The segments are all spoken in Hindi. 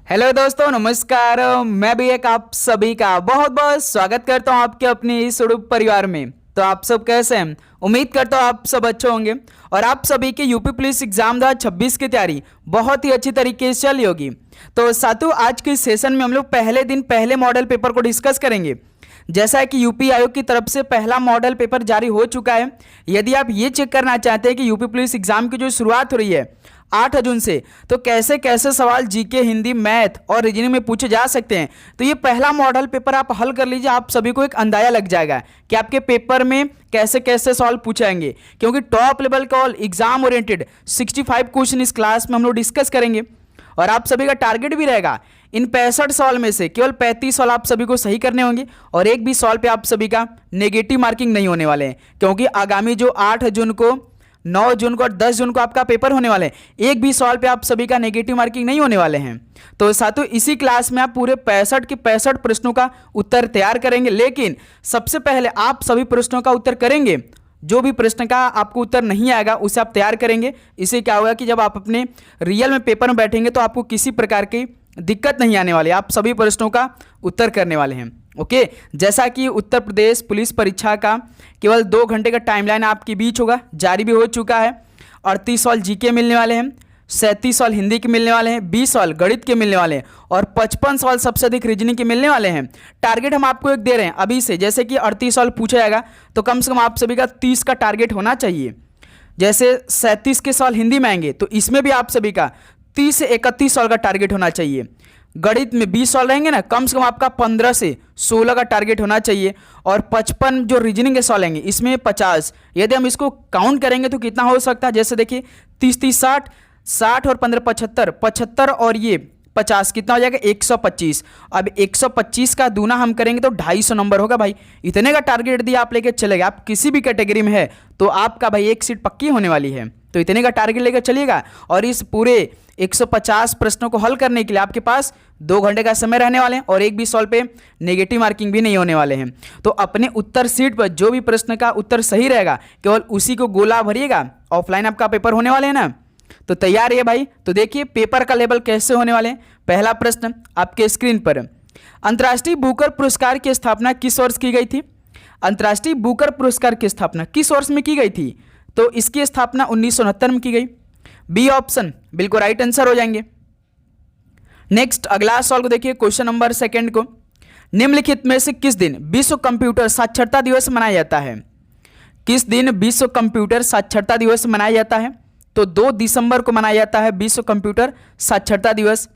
हेलो दोस्तों, नमस्कार। मैं भी एक आप सभी का बहुत बहुत स्वागत करता हूं आपके अपने इस उड़ूप परिवार में। तो आप सब कैसे हैं? उम्मीद करता हूं आप सब अच्छे होंगे और आप सभी के यूपी पुलिस एग्जाम 2026 की तैयारी बहुत ही अच्छी तरीके से चली होगी। तो साथियों, आज के सेशन में हम लोग पहले दिन पहले मॉडल पेपर को डिस्कस करेंगे। जैसा है कि यूपी आयोग की तरफ से पहला मॉडल पेपर जारी हो चुका है। यदि आप ये चेक करना चाहते हैं कि यूपी पुलिस एग्जाम की जो शुरुआत हो रही है 8 जून से, तो कैसे कैसे सवाल जीके, हिंदी, मैथ और रीजनिंग में पूछे जा सकते हैं, तो ये पहला मॉडल पेपर आप हल कर लीजिए। आप सभी को एक अंदाजा लग जाएगा कि आपके पेपर में कैसे कैसे सवाल पूछाएंगे, क्योंकि टॉप लेवल का ऑल एग्जाम ओरिएंटेड 65 क्वेश्चन इस क्लास में हम लोग डिस्कस करेंगे। और आप सभी का टारगेट भी रहेगा इन 65 सवाल में से केवल 35 सवाल आप सभी को सही करने होंगे और एक भी सवाल पे आप सभी का नेगेटिव मार्किंग नहीं होने वाले हैं, क्योंकि आगामी जो 8 जून को, 9 जून को और 10 जून को आपका पेपर होने वाले हैं, एक भी सवाल पे आप सभी का नेगेटिव मार्किंग नहीं होने वाले हैं। तो साथियों, इसी क्लास में आप पूरे 65 के 65 प्रश्नों का उत्तर तैयार करेंगे। लेकिन सबसे पहले आप सभी प्रश्नों का उत्तर करेंगे। जो भी प्रश्न का आपको उत्तर नहीं आएगा उसे आप तैयार करेंगे। इससे क्या होगा कि जब आप अपने रियल में पेपर में बैठेंगे तो आपको किसी प्रकार की दिक्कत नहीं आने वाली। आप सभी प्रश्नों का उत्तर करने वाले हैं। ओके, जैसा कि उत्तर प्रदेश पुलिस परीक्षा का केवल 2 घंटे का टाइमलाइन आपके बीच होगा, जारी भी हो चुका है। 38 सवाल जीके मिलने वाले हैं, 37 सवाल हिंदी के मिलने वाले हैं, 20 सवाल गणित के मिलने वाले हैं और 55 सवाल सबसे अधिक रीजनिंग के मिलने वाले हैं। टारगेट हम आपको एक दे रहे हैं अभी से। जैसे कि 38 सवाल पूछा जाएगा तो कम से कम आप सभी का 30 का टारगेट होना चाहिए। जैसे 37 के सवाल हिंदी में आएंगे तो इसमें भी आप सभी का 30 से 31 सवाल का टारगेट होना चाहिए। गणित में 20 सवाल रहेंगे ना, कम से कम आपका 15 से 16 का टारगेट होना चाहिए। और 55 जो रीजनिंग के सवाल आएंगे इसमें 50, यदि हम इसको काउंट करेंगे तो कितना हो सकता है? जैसे देखिए 30 30 60, 60 और 15 75, 75 और ये 50 कितना हो जाएगा? 125। अब 125 का दूना हम करेंगे तो 250 नंबर होगा भाई। इतने का टारगेट दिया आप लेके चलेगा। आप किसी भी कैटेगरी में है तो आपका भाई एक सीट पक्की होने वाली है। तो इतने का टारगेट लेकर चलिएगा और इस पूरे 150 प्रश्नों को हल करने के लिए आपके पास 2 घंटे का समय रहने वाले हैं और एक भी सवाल पे नेगेटिव मार्किंग भी नहीं होने वाले हैं। तो अपने उत्तर सीट पर जो भी प्रश्न का उत्तर सही रहेगा केवल उसी को गोला भरिएगा। ऑफलाइन आपका पेपर होने वाले हैं ना, तो तैयार है भाई। तो देखिए पेपर का लेवल कैसे होने वाले हैं। पहला प्रश्न आपके स्क्रीन पर, अंतर्राष्ट्रीय बुकर पुरस्कार की स्थापना किस वर्ष की गई थी? अंतर्राष्ट्रीय बुकर पुरस्कार की स्थापना किस वर्ष में की गई थी? तो इसकी स्थापना 1969 में की गई। बी ऑप्शन बिल्कुल राइट आंसर हो जाएंगे। नेक्स्ट अगला सवाल को देखिए, क्वेश्चन नंबर 2 को, निम्नलिखित में से किस दिन विश्व कंप्यूटर साक्षरता दिवस मनाया जाता है? किस दिन विश्व कंप्यूटर साक्षरता दिवस मनाया जाता है? तो 2 दिसंबर को मनाया जाता है विश्व कंप्यूटर साक्षरता दिवस।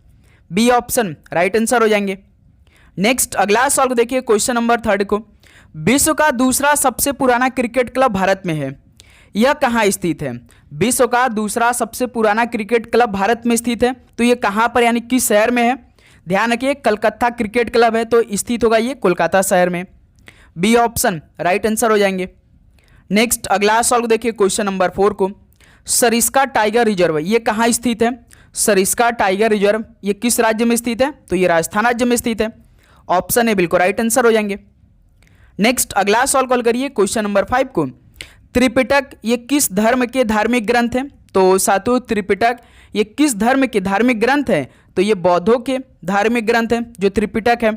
बी ऑप्शन राइट आंसर हो जाएंगे। नेक्स्ट अगला सवाल को देखिए, क्वेश्चन नंबर 3 को, विश्व का दूसरा सबसे पुराना क्रिकेट क्लब भारत में है, यह कहाँ स्थित है? विश्व का दूसरा सबसे पुराना क्रिकेट क्लब भारत में स्थित है, तो ये कहाँ पर यानी किस शहर में है? ध्यान रखिए कलकत्ता क्रिकेट क्लब है तो स्थित होगा ये कोलकाता शहर में। बी ऑप्शन राइट आंसर हो जाएंगे। नेक्स्ट अगला सवाल को देखिए, क्वेश्चन नंबर 4 को, सरिस्का टाइगर रिजर्व ये कहाँ स्थित है? सरिस्का टाइगर रिजर्व ये किस राज्य में स्थित है? तो ये राजस्थान राज्य में स्थित है। ऑप्शन है बिल्कुल राइट आंसर हो जाएंगे। नेक्स्ट अगला सवाल कॉल करिए, क्वेश्चन नंबर 5 को, त्रिपिटक ये किस धर्म के धार्मिक ग्रंथ है? तो साथियों, त्रिपिटक ये किस धर्म के धार्मिक ग्रंथ है? तो ये बौद्धों के धार्मिक ग्रंथ है जो त्रिपिटक है।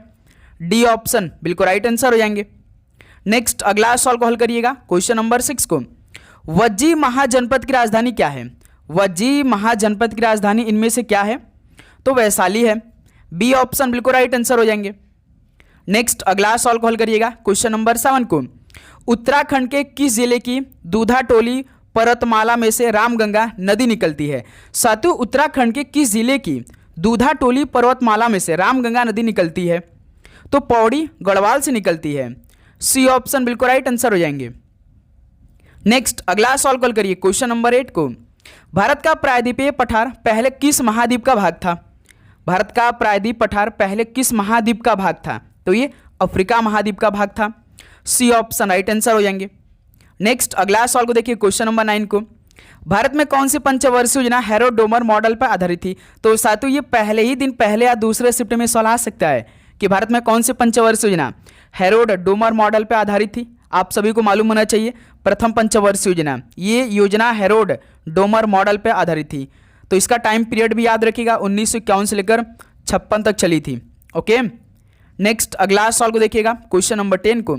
डी ऑप्शन बिल्कुल राइट आंसर हो जाएंगे। नेक्स्ट अगला सवाल को हल करिएगा, क्वेश्चन नंबर 6 को, वज्जी महाजनपद की राजधानी क्या है? वज्जी महाजनपद की राजधानी इनमें से क्या है? तो वैशाली है। बी ऑप्शन बिल्कुल राइट आंसर हो जाएंगे। नेक्स्ट अगला सवाल को हल करिएगा, क्वेश्चन नंबर 7 को, उत्तराखंड के किस जिले की दूधा टोली पर्वतमाला में से रामगंगा नदी निकलती है? साथियों, उत्तराखंड के किस जिले की दूधा टोली पर्वतमाला में से रामगंगा नदी निकलती है? तो पौड़ी गढ़वाल से निकलती है। सी ऑप्शन बिल्कुल राइट आंसर हो जाएंगे। नेक्स्ट अगला सवाल कॉल करिए, क्वेश्चन नंबर 8 को, भारत का प्रायद्वीपीय पठार पहले किस महाद्वीप का भाग था? भारत का प्रायद्वीप पठार पहले किस महाद्वीप का भाग था? तो ये अफ्रीका महाद्वीप का भाग था। सी ऑप्शन राइट आंसर हो जाएंगे। नेक्स्ट अगला सवाल को देखिए, क्वेश्चन नंबर 9 को, भारत में कौन सी पंचवर्षीय योजना हैरोडोमर मॉडल पर आधारित थी? तो साथियों, ये पहले ही दिन पहले या दूसरे शिफ्ट में सवाल आ सकता है कि भारत में कौन सी पंचवर्षीय योजना हैरोडोमर मॉडल पर आधारित थी। आप सभी को मालूम होना चाहिए, प्रथम पंचवर्षीय योजना, ये योजना हैरोडोमर मॉडल पर आधारित थी। तो इसका टाइम पीरियड भी याद रखिएगा, 1951 से लेकर 1956 तक चली थी। ओके, नेक्स्ट अगला सवाल को देखिएगा, क्वेश्चन नंबर 10 को।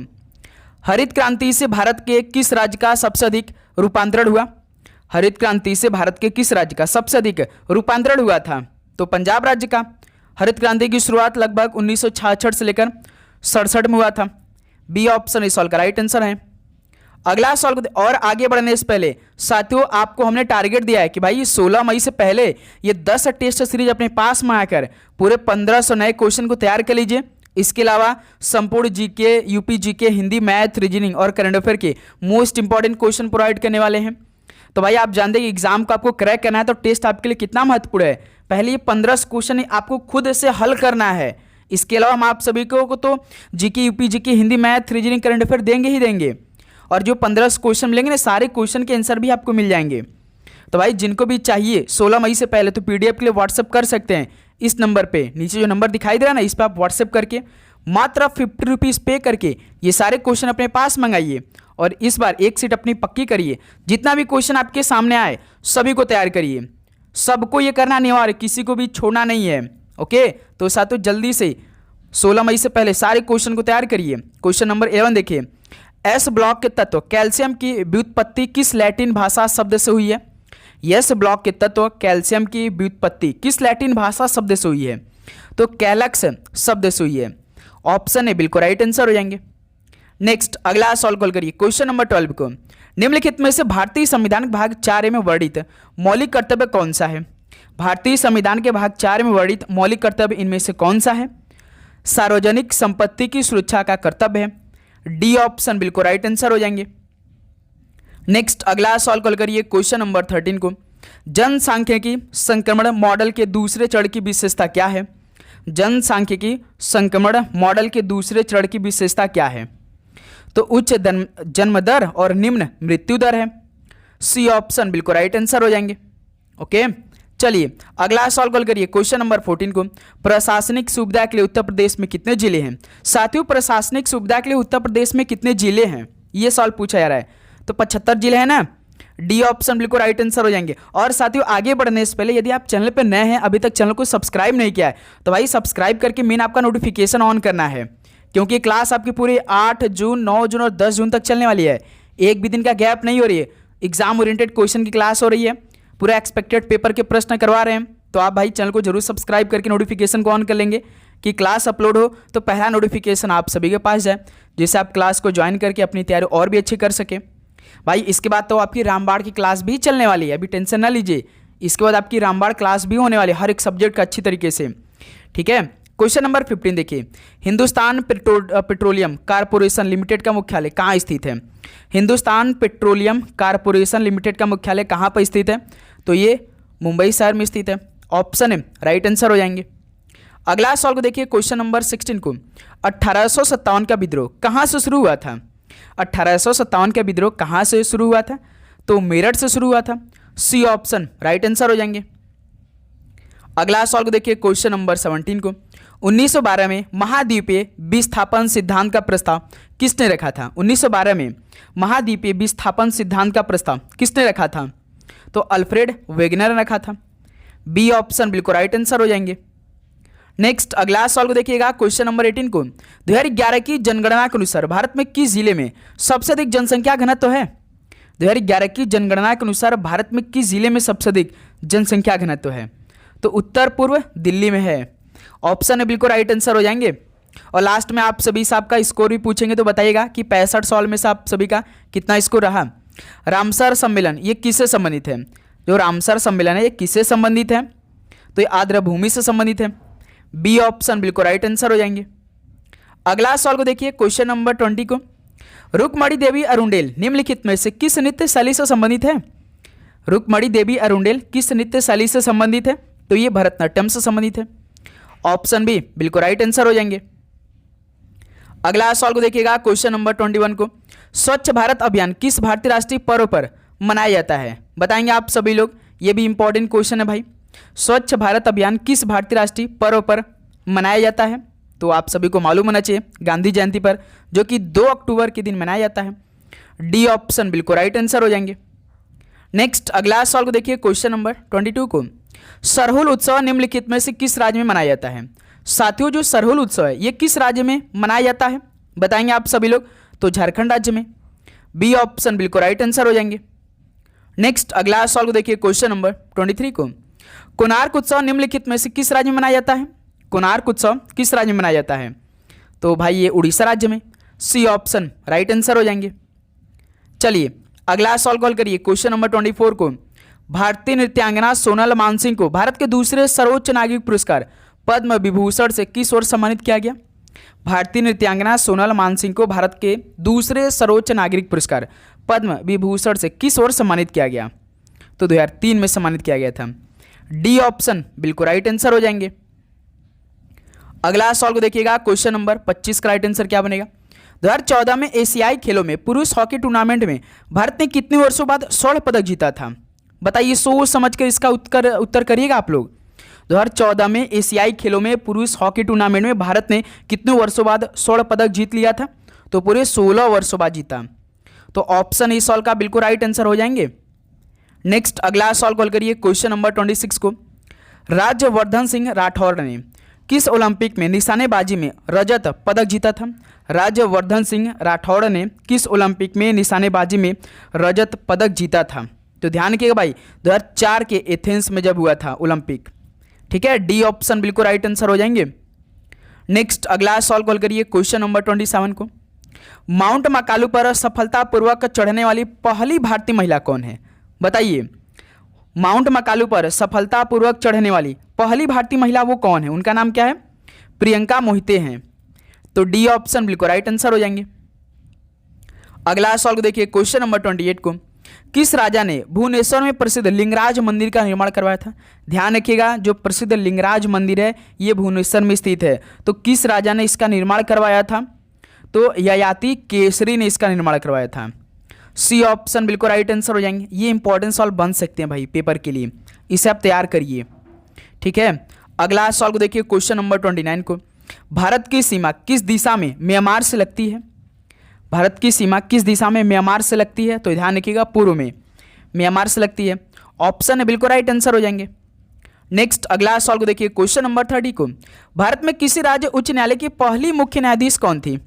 हरित क्रांति से भारत के किस राज्य का सबसे अधिक रूपांतरण हुआ? हरित क्रांति से भारत के किस राज्य का सबसे अधिक रूपांतरण हुआ था? तो पंजाब राज्य का। हरित क्रांति की शुरुआत लगभग 1966 से लेकर 67 में हुआ था। बी ऑप्शन इस सवाल का राइट आंसर है। अगला सवाल को और आगे बढ़ने से पहले साथियों आपको हमने टारगेट दिया है कि भाई 16 मई से पहले ये 10 टेस्ट सीरीज अपने पास में आकर पूरे 1500 नए क्वेश्चन को तैयार कर लीजिए। इसके अलावा संपूर्ण GK, UP GK, Hindi, math, reasoning और करंट अफेयर के मोस्ट इंपॉर्टेंट क्वेश्चन प्रोवाइड करने वाले हैं। तो भाई आप जानते हैं कि एग्जाम को आपको क्रैक करना है तो टेस्ट आपके लिए कितना महत्वपूर्ण है। पहले ये 15 क्वेश्चन आपको खुद से हल करना है। इसके अलावा हम आप सभी को तो GK, UP GK, Hindi, math, reasoning, current affair देंगे ही देंगे, और जो 15 क्वेश्चन मिलेंगे ना सारे क्वेश्चन के आंसर भी आपको मिल जाएंगे। तो भाई जिनको भी चाहिए 16 मई से पहले तो पीडीएफ के लिए व्हाट्सएप कर सकते हैं इस नंबर पे, नीचे जो नंबर दिखाई दे रहा है ना इस पर आप व्हाट्सएप करके मात्र 50 रुपीज़ पे करके ये सारे क्वेश्चन अपने पास मंगाइए और इस बार एक सीट अपनी पक्की करिए। जितना भी क्वेश्चन आपके सामने आए सभी को तैयार करिए, सबको ये करना अनिवार्य, किसी को भी छोड़ना नहीं है। ओके, तो साथियों जल्दी से 16 मई से पहले सारे क्वेश्चन को तैयार करिए। क्वेश्चन नंबर 11 देखिए, एस ब्लॉक के तत्व कैल्शियम की व्युत्पत्ति किस लैटिन भाषा शब्द से हुई है? एस ब्लॉक के तत्व कैल्शियम की व्युत्पत्ति किस लैटिन भाषा शब्द से हुई है? तो कैलक्स शब्द से हुई है। ऑप्शन ए बिल्कुल राइट आंसर हो जाएंगे। नेक्स्ट अगला सवाल कॉल करिए, क्वेश्चन नंबर 12 को। निम्नलिखित में से भारतीय संविधान के भाग 4 में वर्णित मौलिक कर्तव्य कौन सा है? भारतीय संविधान के भाग 4 में वर्णित मौलिक कर्तव्य इनमें से कौन सा है? सार्वजनिक संपत्ति की सुरक्षा का कर्तव्य है। डी ऑप्शन बिल्कुल राइट आंसर हो जाएंगे। नेक्स्ट अगला सवाल कॉल करिए, क्वेश्चन नंबर 13 को। जनसांख्यिकी संक्रमण मॉडल के दूसरे चरण की विशेषता क्या है? जनसांख्यिकी संक्रमण मॉडल के दूसरे चरण की विशेषता क्या है? तो उच्च जन्म दर और निम्न मृत्यु दर है। सी ऑप्शन बिल्कुल राइट आंसर हो जाएंगे। ओके, चलिए अगला सवाल कॉल करिए, क्वेश्चन नंबर 14 को। प्रशासनिक सुविधा के लिए उत्तर प्रदेश में कितने जिले हैं? साथियों प्रशासनिक सुविधा के लिए उत्तर प्रदेश में कितने जिले हैं ये सवाल पूछा जा रहा है। तो 75 जिले हैं ना। डी ऑप्शन बिल्कुल राइट आंसर हो जाएंगे। और साथियों आगे बढ़ने से पहले यदि आप चैनल पर नए हैं, अभी तक चैनल को सब्सक्राइब नहीं किया है, तो भाई सब्सक्राइब करके मेन आपका नोटिफिकेशन ऑन करना है, क्योंकि क्लास आपकी पूरी 8 जून, 9 जून और 10 जून तक चलने वाली है। एक भी दिन का गैप नहीं हो रही है। एग्जाम ओरिएंटेड क्वेश्चन की क्लास हो रही है, पूरा एक्सपेक्टेड पेपर के प्रश्न करवा रहे हैं। तो आप भाई चैनल को जरूर सब्सक्राइब करके नोटिफिकेशन को ऑन कर लेंगे कि क्लास अपलोड हो तो पहला नोटिफिकेशन आप सभी के पास जाए, जिससे आप क्लास को ज्वाइन करके अपनी तैयारी और भी अच्छी कर सके। भाई इसके बाद तो आपकी रामबाड़ की क्लास भी चलने वाली है, अभी टेंशन ना लीजिए। इसके बाद आपकी रामबाड़ क्लास भी होने वाली है, हर एक सब्जेक्ट का अच्छी तरीके से। ठीक है, क्वेश्चन नंबर 15 देखिए, हिंदुस्तान पेट्रोलियम कारपोरेशन लिमिटेड का मुख्यालय कहाँ स्थित है? हिंदुस्तान पेट्रोलियम कारपोरेशन लिमिटेड का मुख्यालय कहाँ पर स्थित है? तो ये मुंबई शहर में स्थित है। ऑप्शन है राइट आंसर हो जाएंगे। अगला सवाल को देखिए, क्वेश्चन नंबर 16 को। 1857 का विद्रोह कहाँ से शुरू हुआ था? 1857 का विद्रोह कहाँ से शुरू हुआ था? तो मेरठ से शुरू हुआ था। सी ऑप्शन राइट आंसर हो जाएंगे। अगला सवाल को देखिए, क्वेश्चन नंबर 17 को। 1912 में महाद्वीपीय विस्थापन सिद्धांत का प्रस्ताव किसने रखा था? 1912 में महाद्वीपीय विस्थापन सिद्धांत का प्रस्ताव किसने रखा था? तो अल्फ्रेड वेगनर ने रखा था। बी ऑप्शन बिल्कुल राइट आंसर हो जाएंगे। नेक्स्ट अगला सवाल को देखिएगा, क्वेश्चन नंबर 18 को। 2011 की जनगणना के अनुसार भारत में किस जिले में सबसे अधिक जनसंख्या घनत्व है? 2011 की जनगणना के अनुसार भारत में किस जिले में सबसे अधिक जनसंख्या घनत्व है? तो उत्तर पूर्व दिल्ली में है। ऑप्शन है बिल्कुल राइट आंसर हो जाएंगे। और लास्ट में आप सभी से आपका स्कोर भी पूछेंगे तो बताइएगा कि 65 सवाल में से आप सभी का कितना स्कोर रहा। रामसर सम्मेलन ये किससे संबंधित है? जो रामसर सम्मेलन है ये किससे संबंधित है? तो ये आर्द्र भूमि से संबंधित है। बी ऑप्शन बिल्कुल राइट आंसर हो जाएंगे। अगला सवाल को देखिए, क्वेश्चन नंबर 20 को। रुक्मणी देवी अरुंडेल निम्नलिखित में से किस नृत्य शैली से संबंधित है? रुक्मणी देवी अरुंडेल किस नृत्य शैली से संबंधित है? तो ये भरतनाट्यम से संबंधित है। ऑप्शन बी बिल्कुल राइट आंसर हो जाएंगे। अगला सवाल को देखिएगा, क्वेश्चन नंबर 21 को। स्वच्छ भारत अभियान किस भारतीय राष्ट्रीय पर्व पर मनाया जाता है? बताएंगे आप सभी लोग, ये भी इंपॉर्टेंट क्वेश्चन है भाई। स्वच्छ भारत अभियान किस भारतीय राष्ट्रीय पर्व पर मनाया जाता है? तो आप सभी को मालूम होना चाहिए, गांधी जयंती पर, जो कि 2 अक्टूबर के दिन मनाया जाता है। डी ऑप्शन बिल्कुल राइट आंसर हो जाएंगे। नेक्स्ट अगला सवाल को देखिए, क्वेश्चन नंबर 22 को। सरहुल उत्सव निम्नलिखित में से किस राज्य में मनाया जाता है? साथियों, जो सरहुल उत्सव है ये किस राज्य में मनाया जाता है बताएंगे आप सभी लोग? तो झारखंड राज्य में। बी ऑप्शन बिल्कुल राइट आंसर हो जाएंगे। नेक्स्ट अगला सवाल को देखिए, क्वेश्चन नंबर 23 को। कोणार्क उत्सव निम्नलिखित में से किस राज्य में मनाया जाता है? कोणार्क उत्सव किस राज्य में मनाया जाता है? तो भाई ये उड़ीसा राज्य में। सी ऑप्शन राइट आंसर हो जाएंगे। चलिए अगला सवाल कॉल करिए, क्वेश्चन नंबर 24 को। भारतीय नृत्यांगना सोनल मानसिंह को भारत के दूसरे सर्वोच्च नागरिक पुरस्कार पद्म विभूषण से किस वर्ष सम्मानित किया गया? भारतीय नृत्यांगना सोनल मानसिंह को भारत के दूसरे सर्वोच्च नागरिक पुरस्कार पद्म विभूषण से किस वर्ष सम्मानित किया गया? तो 2003 में सम्मानित किया गया था। डी ऑप्शन बिल्कुल राइट आंसर हो जाएंगे। अगला सवाल को देखिएगा, क्वेश्चन नंबर 25 का राइट आंसर क्या बनेगा? 2014 में एशियाई खेलों में पुरुष हॉकी टूर्नामेंट में भारत ने कितने वर्षों बाद स्वर्ण पदक जीता था? बताइए, सोच समझ कर इसका उत्तर करिएगा आप लोग। 2014 में एशियाई खेलों में पुरुष हॉकी टूर्नामेंट में भारत ने कितने वर्षों बाद स्वर्ण पदक जीत लिया था? तो पूरे 16 वर्षों बाद जीता। तो ऑप्शन इस सवाल का बिल्कुल राइट आंसर हो जाएंगे। नेक्स्ट अगला सवाल कॉल करिए, क्वेश्चन नंबर 26 को। राज्यवर्धन सिंह राठौर ने किस ओलंपिक में निशानेबाजी में रजत पदक जीता था? राज्यवर्धन सिंह राठौड़ ने किस ओलंपिक में निशानेबाजी में रजत पदक जीता था? तो ध्यान रखिएगा भाई, 2004 के एथेंस में जब हुआ था ओलंपिक। ठीक है, डी ऑप्शन बिल्कुल राइट आंसर हो जाएंगे। नेक्स्ट अगला सवाल कॉल करिए, क्वेश्चन नंबर 27 को। माउंट मकालू पर सफलतापूर्वक चढ़ने वाली पहली भारतीय महिला कौन है? बताइए, माउंट मकालू पर सफलतापूर्वक चढ़ने वाली पहली भारतीय महिला वो कौन है? उनका नाम क्या है? प्रियंका मोहिते हैं। तो डी ऑप्शन बिल्कुल राइट आंसर हो जाएंगे। अगला सवाल को देखिए, क्वेश्चन नंबर 28 को। किस राजा ने भुवनेश्वर में प्रसिद्ध लिंगराज मंदिर का निर्माण करवाया था? ध्यान रखिएगा, जो प्रसिद्ध लिंगराज मंदिर है ये भुवनेश्वर में स्थित है। तो किस राजा ने इसका निर्माण करवाया था? तो ययाति केसरी ने इसका निर्माण करवाया था। सी ऑप्शन बिल्कुल राइट आंसर हो जाएंगे। ये इंपॉर्टेंट सवाल बन सकते हैं भाई पेपर के लिए, इसे आप तैयार करिए। ठीक है, अगला सवाल को देखिए, क्वेश्चन नंबर 29 को। भारत की सीमा किस दिशा में म्यांमार से लगती है? भारत की सीमा किस दिशा में म्यांमार से लगती है? तो ध्यान रखिएगा, पूर्व में म्यांमार से लगती है। ऑप्शन है बिल्कुल राइट आंसर हो जाएंगे। नेक्स्ट अगला सवाल को देखिए, क्वेश्चन नंबर 30 को। भारत में किसी राज्य उच्च न्यायालय की पहली मुख्य न्यायाधीश कौन थी?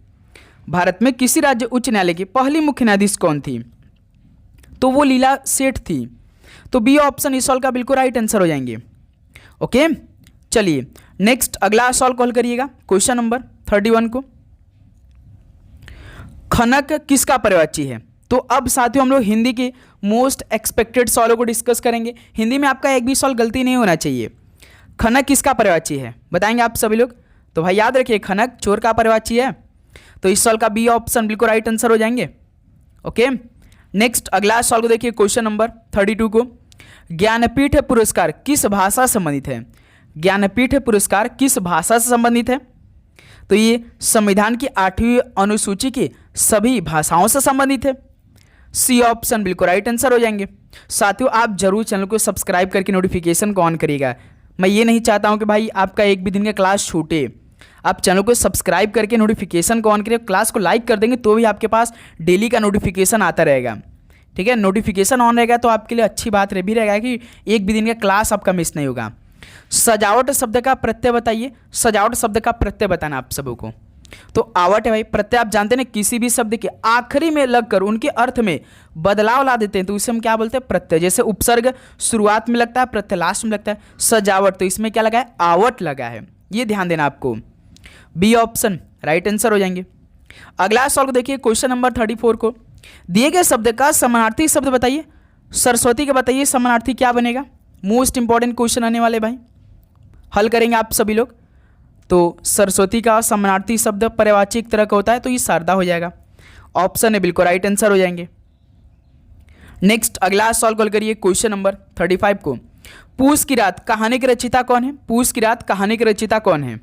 भारत में किसी राज्य उच्च न्यायालय की पहली मुख्य न्यायाधीश कौन थी? तो वो लीला सेठ थी। तो बी ऑप्शन इस सवाल का बिल्कुल राइट आंसर हो जाएंगे। ओके, चलिए नेक्स्ट अगला सवाल कॉल करिएगा, क्वेश्चन नंबर 31 को। खनक किसका पर्यायवाची है? तो अब साथियों हम लोग हिंदी के मोस्ट एक्सपेक्टेड सवालों को डिस्कस करेंगे। हिंदी में आपका एक भी सवाल गलती नहीं होना चाहिए। खनक किसका पर्यायवाची है बताएंगे आप सभी लोग? तो भाई याद रखिए, खनक चोर का पर्यायवाची है। तो इस सवाल का बी ऑप्शन बिल्कुल राइट आंसर हो जाएंगे। ओके, नेक्स्ट अगला सवाल को देखिए, क्वेश्चन नंबर 32 को। ज्ञानपीठ पुरस्कार किस भाषा से संबंधित है? ज्ञानपीठ पुरस्कार किस भाषा से संबंधित है? तो ये संविधान की 8वीं अनुसूची की सभी भाषाओं से संबंधित है। सी ऑप्शन बिल्कुल राइट आंसर हो जाएंगे। साथियों आप जरूर चैनल को सब्सक्राइब करके नोटिफिकेशन को ऑन करिएगा। मैं ये नहीं चाहता हूँ कि भाई आपका एक भी दिन का क्लास छूटे। आप चैनल को सब्सक्राइब करके नोटिफिकेशन को ऑन करिए। क्लास को लाइक कर देंगे तो भी आपके पास डेली का नोटिफिकेशन आता रहेगा। ठीक है, नोटिफिकेशन ऑन रहेगा तो आपके लिए अच्छी बात भी रहेगा कि एक भी दिन का क्लास आपका मिस नहीं होगा। सजावट शब्द का प्रत्यय बताइए। सजावट शब्द का प्रत्यय बताना आप सबों को। तो आवट है भाई, प्रत्यय आप जानते हैं ना, किसी भी शब्द के आखिरी में लगकर उनके अर्थ में बदलाव ला देते हैं तो इसे हम क्या बोलते हैं? प्रत्यय। जैसे उपसर्ग शुरुआत में लगता है, प्रत्यय लास्ट में लगता है। सजावट, तो इसमें क्या लगा है? आवट लगा है। ये ध्यान देना आपको। बी ऑप्शन राइट आंसर हो जाएंगे। अगला सवाल को देखिए, क्वेश्चन नंबर 34 को। दिए गए शब्द का समानार्थी शब्द बताइए। सरस्वती का बताइए समानार्थी क्या बनेगा? मोस्ट इंपॉर्टेंट क्वेश्चन आने वाले भाई, हल करेंगे आप सभी लोग। तो सरस्वती का समानार्थी शब्द पर्यायवाची एक तरह का होता है, तो ये शारदा हो जाएगा। ऑप्शन है बिल्कुल राइट आंसर हो जाएंगे। नेक्स्ट अगला सवाल कॉल करिए, क्वेश्चन नंबर 35 को। पूस की रात कहानी की रचयिता कौन है? पूस की रात कहानी की रचयिता कौन है?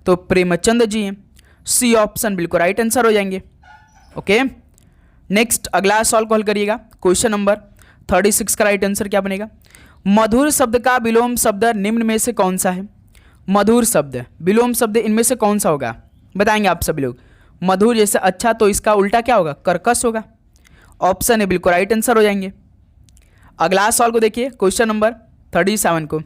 तो प्रेमचंद जी हैं। सी ऑप्शन बिल्कुल राइट आंसर हो जाएंगे। ओके, नेक्स्ट अगला सवाल कॉल करिएगा, क्वेश्चन नंबर 36 का राइट आंसर क्या बनेगा? मधुर शब्द का विलोम शब्द निम्न में से कौन सा है? मधुर शब्द विलोम शब्द इनमें से कौन सा होगा बताएंगे आप सभी लोग। मधुर जैसे अच्छा, तो इसका उल्टा क्या होगा? कर्कश होगा। ऑप्शन है बिल्कुल राइट आंसर हो जाएंगे। अगला सवाल को देखिए, क्वेश्चन नंबर 37 को,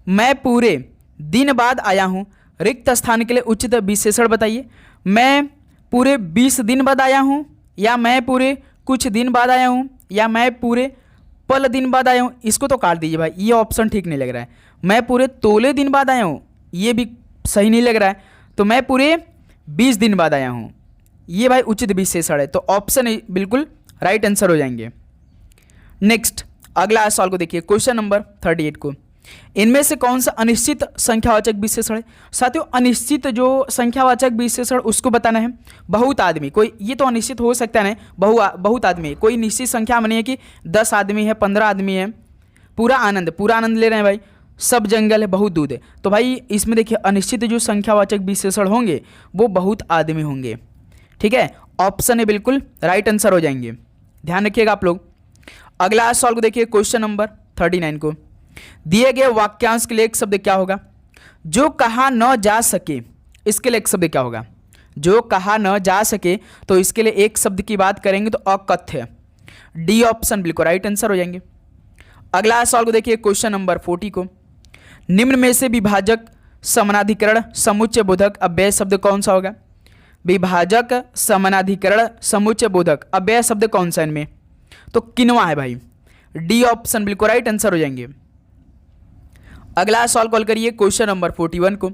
मैं पूरे दिन बाद आया हूँ, रिक्त स्थान के लिए उचित विशेषण बताइए। मैं पूरे 20 दिन बाद आया हूँ, या मैं पूरे कुछ दिन बाद आया हूँ, या मैं पूरे पल दिन बाद आया हूँ। इसको तो काट दीजिए भाई, ये ऑप्शन ठीक नहीं लग रहा है। मैं पूरे तोले दिन बाद आया हूँ, ये भी सही नहीं लग रहा है। तो मैं पूरे 20 दिन बाद आया हूँ, ये भाई उचित विशेषण है। तो ऑप्शन बिल्कुल राइट आंसर हो जाएंगे। नेक्स्ट अगला सवाल को देखिए, क्वेश्चन नंबर 38 को, इनमें से कौन सा अनिश्चित संख्यावाचक विशेषण है। साथियों अनिश्चित जो संख्यावाचक विशेषण उसको बताना है। बहुत आदमी, कोई ये तो अनिश्चित हो सकता है ना, बहुत आदमी, कोई निश्चित संख्या में नहीं है कि 10 आदमी है, 15 आदमी है, पूरा आनंद ले रहे हैं भाई, सब जंगल है, बहुत दूध है। तो भाई इसमें देखिए अनिश्चित जो संख्यावाचक विशेषण होंगे वो बहुत आदमी होंगे। ठीक है, ऑप्शन है बिल्कुल राइट आंसर हो जाएंगे, ध्यान रखिएगा आप लोग। अगला सवाल को देखिए, क्वेश्चन नंबर 39 को, दिए गए वाक्यांश के लिए एक शब्द क्या होगा। जो कहा न जा सके, इसके लिए एक शब्द क्या होगा। जो कहा न जा सके, तो इसके लिए एक शब्द की बात करेंगे तो अकथ्य, डी ऑप्शन बिल्कुल राइट आंसर हो जाएंगे। अगला सवाल को देखिए, क्वेश्चन नंबर 40 को, निम्न में से विभाजक, समानाधिकरण, समुच्चय बोधक, अव्यय शब्द कौन सा होगा। विभाजक, समानाधिकरण, समुच्चय बोधक, अव्यय शब्द कौन सा इनमें, तो किनवा है भाई, डी ऑप्शन बिल्कुल राइट आंसर हो जाएंगे। अगला सवाल कॉल करिए, क्वेश्चन नंबर 41 को,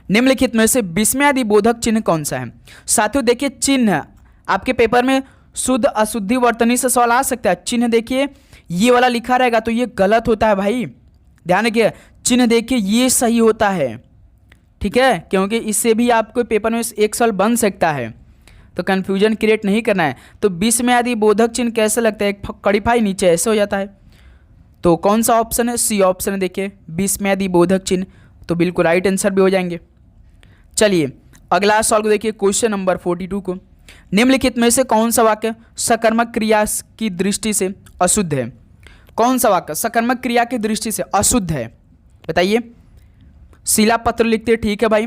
निम्नलिखित में से विस्मयादि बोधक चिन्ह कौन सा है। साथियों देखिए चिन्ह आपके पेपर में शुद्ध अशुद्धि वर्तनी से सवाल आ सकता है। चिन्ह देखिए ये वाला लिखा रहेगा तो ये गलत होता है भाई, ध्यान रखिए। चिन्ह देखिए ये सही होता है, ठीक है, क्योंकि इससे भी आपको पेपर में एक सवाल बन सकता है, तो कंफ्यूजन क्रिएट नहीं करना है। तो विस्मयादि बोधक चिन्ह कैसे लगता है, एक कड़ीफाई नीचे ऐसे हो जाता है, तो कौन सा ऑप्शन है, सी ऑप्शन है देखिए, विस्मयादि बोधक चिन्ह, तो बिल्कुल राइट आंसर भी हो जाएंगे। चलिए अगला सवाल को देखिए, क्वेश्चन नंबर 42 को, निम्नलिखित में से कौन सा वाक्य सकर्मक क्रिया की दृष्टि से अशुद्ध है। कौन सा वाक्य सकर्मक क्रिया की दृष्टि से अशुद्ध है, बताइए। शीला पत्र लिखते ठीक है भाई,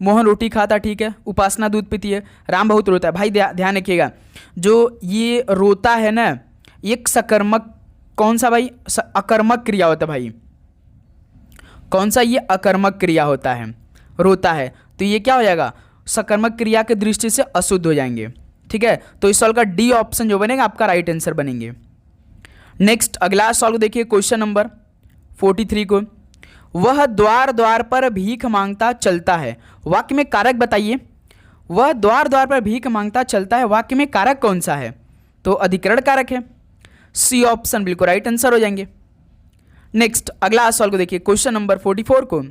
मोहन रोटी खाता ठीक है, उपासना दूध पीती है, राम बहुत रोता है। भाई ध्यान रखिएगा, जो ये रोता है ना, एक सकर्मक, कौन सा भाई, अकर्मक क्रिया होता है भाई, कौन सा, ये अकर्मक क्रिया होता है, रोता है, तो ये क्या हो जाएगा, सकर्मक क्रिया की दृष्टि से अशुद्ध हो जाएंगे। ठीक है, तो इस सवाल का डी ऑप्शन जो बनेगा आपका राइट आंसर बनेंगे। नेक्स्ट अगला सवाल को देखिए, क्वेश्चन नंबर 43 को, वह द्वार द्वार पर भीख मांगता चलता है, वाक्य में कारक बताइए। वह द्वार द्वार पर भीख मांगता चलता है, वाक्य में कारक कौन सा है, तो अधिकरण कारक है, सी ऑप्शन बिल्कुल राइट आंसर हो जाएंगे। नेक्स्ट अगला सवाल को देखिए, क्वेश्चन नंबर 44 को,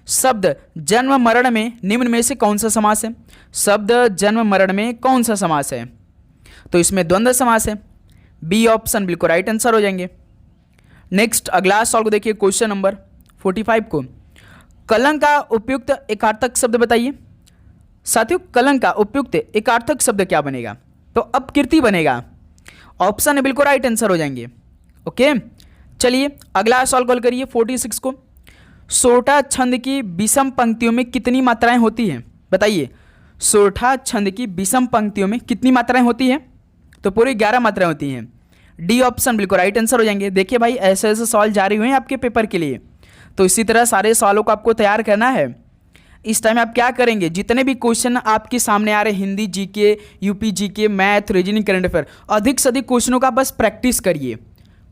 शब्द जन्म मरण में निम्न में से कौन सा समास है। शब्द जन्म मरण में कौन सा समास है, तो इसमें द्वंद्व समास है, बी ऑप्शन बिल्कुल राइट आंसर हो जाएंगे। नेक्स्ट अगला सवाल को देखिए, क्वेश्चन नंबर 45 को, कलंक का उपयुक्त एकार्थक शब्द बताइए। साथियों कलंक का उपयुक्त एकार्थक शब्द क्या बनेगा, तो अपकीर्ति बनेगा, ऑप्शन है बिल्कुल राइट आंसर हो जाएंगे। ओके चलिए अगला सवाल कॉल करिए, 46 को, सोरठा छंद की विषम पंक्तियों में कितनी मात्राएं होती हैं, बताइए। सोरठा छंद की विषम पंक्तियों में कितनी मात्राएं होती हैं, तो पूरी 11 मात्राएं होती हैं, डी ऑप्शन बिल्कुल राइट आंसर हो जाएंगे। देखिए भाई ऐसे ऐसे सवाल जारी हुए हैं आपके पेपर के लिए, तो इसी तरह सारे सवालों को आपको तैयार करना है। इस टाइम आप क्या करेंगे, जितने भी क्वेश्चन आपके सामने आ रहे, Hindi GK, UP GK, math, reasoning, current affair, अधिक से अधिक क्वेश्चनों का बस प्रैक्टिस करिए,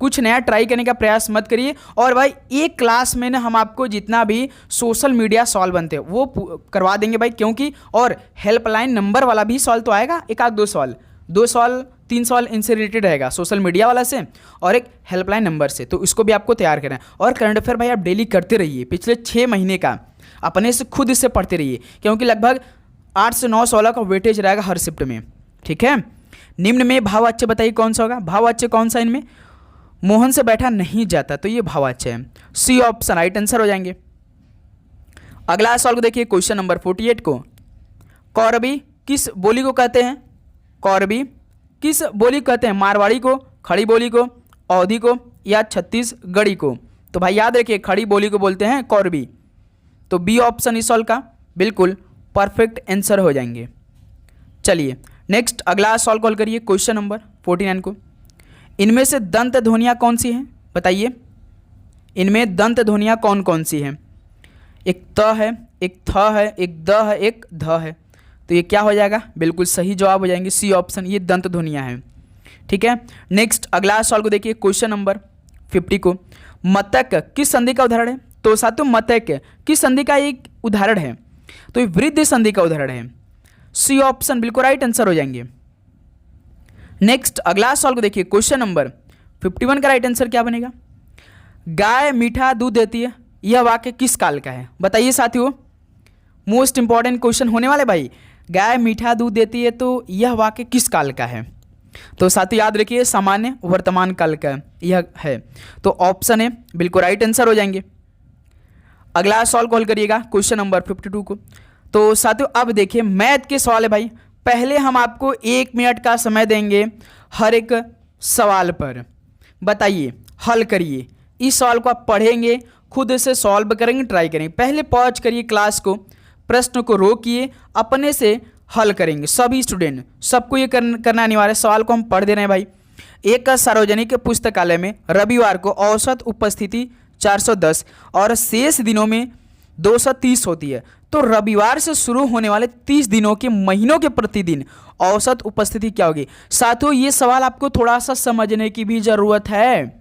कुछ नया ट्राई करने का प्रयास मत करिए। और भाई एक क्लास में ना हम आपको जितना भी सोशल मीडिया सवाल बनते हैं वो करवा देंगे भाई, क्योंकि और हेल्पलाइन नंबर वाला भी सवाल तो आएगा, एक आध 2 सवाल 3 सवाल इनसे रिलेटेड रहेगा, सोशल मीडिया वाला से और एक हेल्पलाइन नंबर से, तो इसको भी आपको तैयार करना है। और करंट अफेयर भाई आप डेली करते रहिए, पिछले 6 महीने का अपने से खुद इससे पढ़ते रहिए, क्योंकि लगभग 8 से 9 सवालों का वेटेज रहेगा हर शिफ्ट में। ठीक है, निम्न में भाववाच्य बताइए कौन सा होगा, भाववाच्य कौन सा इनमें, मोहन से बैठा नहीं जाता, तो ये भाववाच्य है, सी ऑप्शन राइट आंसर हो जाएंगे। अगला सवाल को देखिए, क्वेश्चन नंबर 48 को, कौरवी किस बोली को कहते हैं। कौरवी किस बोली को कहते हैं, मारवाड़ी को, खड़ी बोली को, अवधी को, या छत्तीसगढ़ी को। तो भाई याद रखिए खड़ी बोली को बोलते हैं कौरवी, तो बी ऑप्शन इस सवाल का बिल्कुल परफेक्ट आंसर हो जाएंगे। चलिए नेक्स्ट अगला सवाल कॉल करिए, क्वेश्चन नंबर 49 को, इनमें से दंत ध्वनियाँ कौन सी हैं, बताइए। इनमें दंत ध्वनियाँ कौन कौन सी हैं? एक त है, एक थ है, एक द है, एक ध है। तो ये क्या हो जाएगा? बिल्कुल सही जवाब हो जाएंगे सी ऑप्शन, ये दंत ध्वनियाँ हैं। ठीक है, नेक्स्ट अगला सवाल को देखिए, क्वेश्चन नंबर 50 को। मतक किस संधि का उदाहरण है? तो साथियों मतक किस संधि का एक उदाहरण है? तो ये वृद्धि संधि का उदाहरण है। सी ऑप्शन बिल्कुल राइट आंसर हो जाएंगे। नेक्स्ट अगला सवाल को देखिए, क्वेश्चन नंबर 51 का राइट आंसर क्या बनेगा? गाय मीठा दूध देती है, यह वाक्य किस काल का है? बताइए साथियों, मोस्ट इंपॉर्टेंट क्वेश्चन होने वाले भाई। गाय मीठा दूध देती है, तो यह वाक्य किस काल का है? तो साथियों याद रखिए, सामान्य वर्तमान काल का यह है। तो ऑप्शन है बिल्कुल राइट आंसर हो जाएंगे। अगला सवाल कॉल करिएगा, क्वेश्चन नंबर 52 को। तो साथियों अब देखिए, मैथ के सवाल है भाई। पहले हम आपको 1 मिनट का समय देंगे हर एक सवाल पर। बताइए, हल करिए। इस सवाल को आप पढ़ेंगे, खुद से सॉल्व करेंगे, ट्राई करेंगे। पहले पॉज करिए क्लास को, प्रश्न को रोकिए, अपने से हल करेंगे। सभी स्टूडेंट, सबको ये करना अनिवार्य है। सवाल को हम पढ़ दे रहे हैं भाई। एक सार्वजनिक पुस्तकालय में रविवार को औसत उपस्थिति 410 और शेष दिनों में 230 होती है। तो रविवार से शुरू होने वाले 30 दिनों के महीनों के प्रतिदिन औसत उपस्थिति क्या होगी? साथियों ये सवाल आपको थोड़ा सा समझने की भी जरूरत है।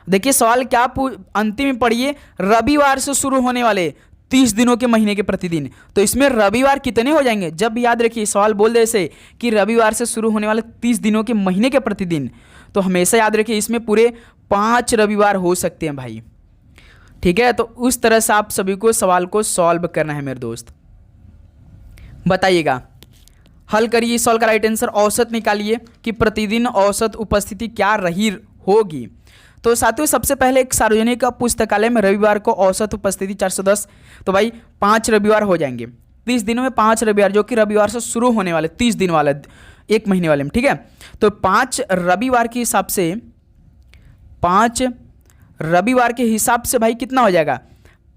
देखिए सवाल क्या, अंतिम में पढ़िए, रविवार से शुरू होने वाले 30 दिनों के महीने के प्रतिदिन। तो इसमें रविवार कितने हो जाएंगे? जब याद रखिए सवाल बोल दे से कि रविवार से शुरू होने वाले 30 दिनों के महीने के प्रतिदिन, तो हमेशा याद रखिए इसमें पूरे 5 रविवार हो सकते हैं भाई। ठीक है, तो उस तरह से आप सभी को सवाल को सॉल्व करना है मेरे दोस्त। बताइएगा, हल करिए इस सवाल का राइट आंसर। औसत निकालिए कि प्रतिदिन औसत उपस्थिति क्या रही होगी। तो साथियों सबसे पहले एक सार्वजनिक पुस्तकालय में रविवार को औसत उपस्थिति 410, तो भाई 5 रविवार हो जाएंगे 30 दिनों में। 5 रविवार जो कि रविवार से शुरू होने वाले 30 दिन वाले 1 महीने वाले में। ठीक है, तो 5 रविवार के हिसाब से, 5 रविवार के हिसाब से भाई कितना हो जाएगा?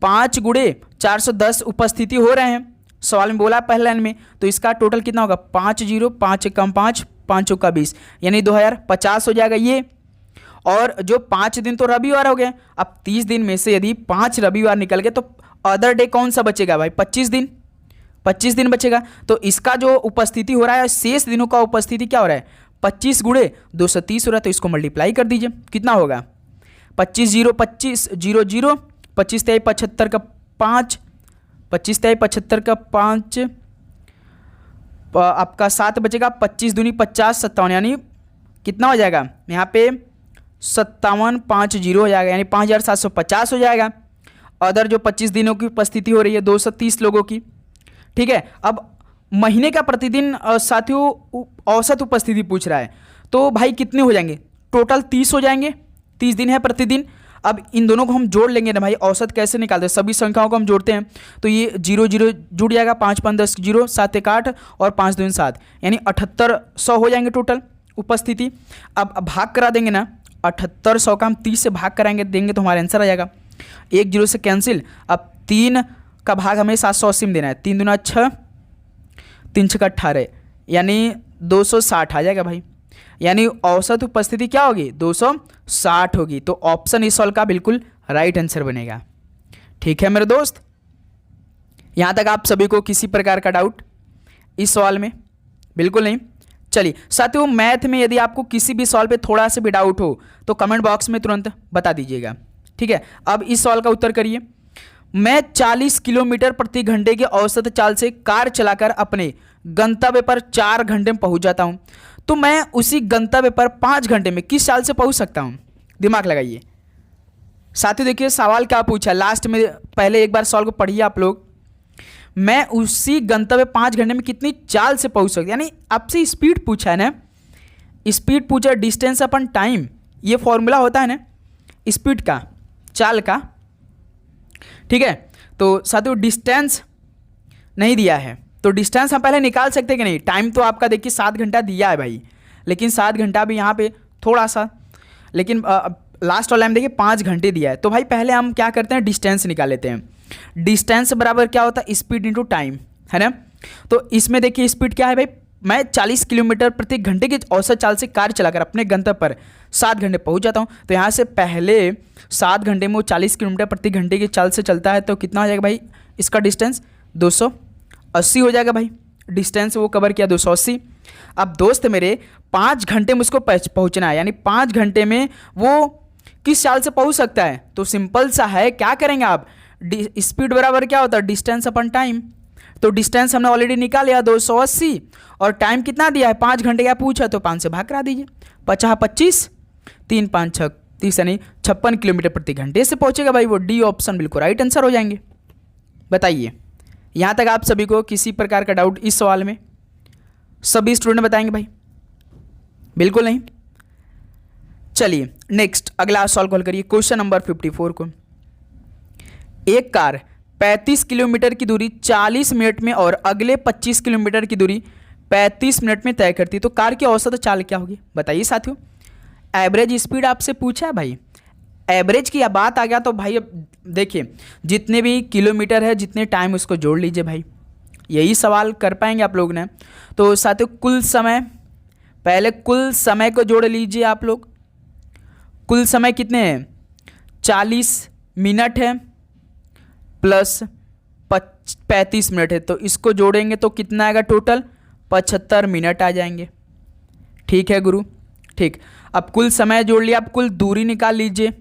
5 गुणे 410 उपस्थिति हो रहे हैं, सवाल में बोला पहले लाइन में। तो इसका टोटल कितना होगा? 5 0 5 कम 5 5 चौका 20, यानी 2050 हो जाएगा ये। और जो 5 दिन तो रविवार हो गए, अब 30 दिन में से यदि 5 रविवार निकल गए तो अदर डे कौन सा बचेगा भाई? 25 दिन, 25 दिन बचेगा। तो इसका जो उपस्थिति हो रहा है, शेष दिनों का उपस्थिति क्या हो रहा है? 25 गुणे 230 हो रहा है। तो इसको मल्टीप्लाई कर दीजिए, कितना होगा? 25 0 25 0 0, 25 3 75 का 5, 25 3 75 का 5, आपका 7 बचेगा। 25 दूनी 50, 57, यानी कितना हो जाएगा यहाँ पे? 5750 हो जाएगा, यानी 5750 हो जाएगा। अदर जो 25 दिनों की उपस्थिति हो रही है 230 लोगों की। ठीक है, अब महीने का प्रतिदिन साथियों औसत उपस्थिति पूछ रहा है, तो भाई कितने हो जाएंगे? टोटल 30 हो जाएंगे, 30 दिन है प्रतिदिन। अब इन दोनों को हम जोड़ लेंगे ना भाई। औसत कैसे निकालते हैं? सभी संख्याओं को हम जोड़ते हैं, तो ये 0 0 जुड़ जाएगा, 5 5 10 0, 7 1 8 और 5 2 7, यानी 7800 हो जाएंगे टोटल उपस्थिति। अब भाग करा देंगे ना, 7800 का हम 30 से भाग कराएंगे, देंगे तो हमारा आंसर आ जाएगा। 1 0 से कैंसिल। अब 3 का भाग हमें 780 में देना है, 3 दूना 6, 3 6 का 18, यानी 260 आ जाएगा भाई। यानी औसत उपस्थिति क्या होगी? 260 होगी। तो ऑप्शन इस सवाल का बिल्कुल राइट आंसर बनेगा। ठीक है मेरे दोस्त, यहां तक आप सभी को किसी प्रकार का डाउट इस सवाल में? बिल्कुल नहीं। चलिए साथियों, मैथ में यदि आपको किसी भी सवाल पे थोड़ा सा भी डाउट हो तो कमेंट बॉक्स में तुरंत बता दीजिएगा। ठीक है, अब इस सवाल का उत्तर करिए। मैं 40 किलोमीटर प्रति घंटे की औसत चाल से कार चलाकर अपने गंतव्य पर 4 घंटे में पहुंच जाता हूं, तो मैं उसी गंतव्य पर 5 घंटे में किस चाल से पहुंच सकता हूं? दिमाग लगाइए साथियों। देखिए सवाल क्या पूछा लास्ट में, पहले एक बार सवाल को पढ़िए आप लोग। मैं उसी गंतव्य 5 घंटे में कितनी चाल से पहुंच सकता, यानी आपसे स्पीड पूछा है ना, स्पीड पूछा, डिस्टेंस अपन टाइम, ये फॉर्मूला होता है ना स्पीड का, चाल का। ठीक है, तो साथियों डिस्टेंस नहीं दिया है, तो डिस्टेंस हम पहले निकाल सकते हैं कि नहीं? टाइम तो आपका देखिए 7 घंटा दिया है भाई, लेकिन 7 घंटा भी यहाँ पे थोड़ा सा, लेकिन लास्ट वाला में देखिए 5 घंटे दिया है। तो भाई पहले हम क्या करते हैं? डिस्टेंस निकाल लेते हैं। डिस्टेंस बराबर क्या होता है? स्पीड इंटू टाइम, है ना। तो इसमें देखिए स्पीड क्या है भाई? मैं 40 किलोमीटर प्रति घंटे की औसत चाल से कार चलाकर अपने गंतव्य पर 7 घंटे पहुंच जाता हूं। तो यहाँ से पहले 7 घंटे में वो 40 किलोमीटर प्रति घंटे की चाल से चलता है, तो कितना हो जाएगा भाई, इसका डिस्टेंस 280 हो जाएगा भाई। डिस्टेंस वो कवर किया 280। अब दोस्त मेरे 5 घंटे में उसको पहुंचना है, यानी 5 घंटे में वो किस चाल से पहुंच सकता है। तो सिंपल सा है, क्या करेंगे आप, स्पीड बराबर क्या होता है, डिस्टेंस अपन टाइम। तो डिस्टेंस हमने ऑलरेडी निकाल लिया 280, और टाइम कितना दिया है 5 घंटे का पूछा, तो 5 से भाग करा दीजिए। 50 25, 3 5 6 30, यानी 56 किलोमीटर प्रति घंटे से पहुंचेगा भाई वो। डी ऑप्शन बिल्कुल राइट आंसर हो जाएंगे। बताइए यहाँ तक आप सभी को किसी प्रकार का डाउट इस सवाल में? सभी स्टूडेंट बताएंगे भाई? बिल्कुल नहीं। चलिए नेक्स्ट अगला सवाल कॉल करिए, क्वेश्चन नंबर 54 को। एक कार 35 किलोमीटर की दूरी 40 मिनट में और अगले 25 किलोमीटर की दूरी 35 मिनट में तय करती है, तो कार की औसत चाल क्या होगी? बताइए साथियों। एवरेज स्पीड आपसे पूछा है भाई, एवरेज की बात आ गया तो भाई अब देखिए जितने भी किलोमीटर है, जितने टाइम, उसको जोड़ लीजिए भाई। यही सवाल कर पाएंगे आप लोग ने। तो साथियों कुल समय, पहले कुल समय को जोड़ लीजिए आप लोग। कुल समय कितने हैं, 40 मिनट है प्लस 35 मिनट है, तो इसको जोड़ेंगे तो कितना आएगा टोटल, 75 मिनट आ जाएंगे। ठीक है गुरु, ठीक। अब कुल समय जोड़ लिया, अब कुल दूरी निकाल लीजिए।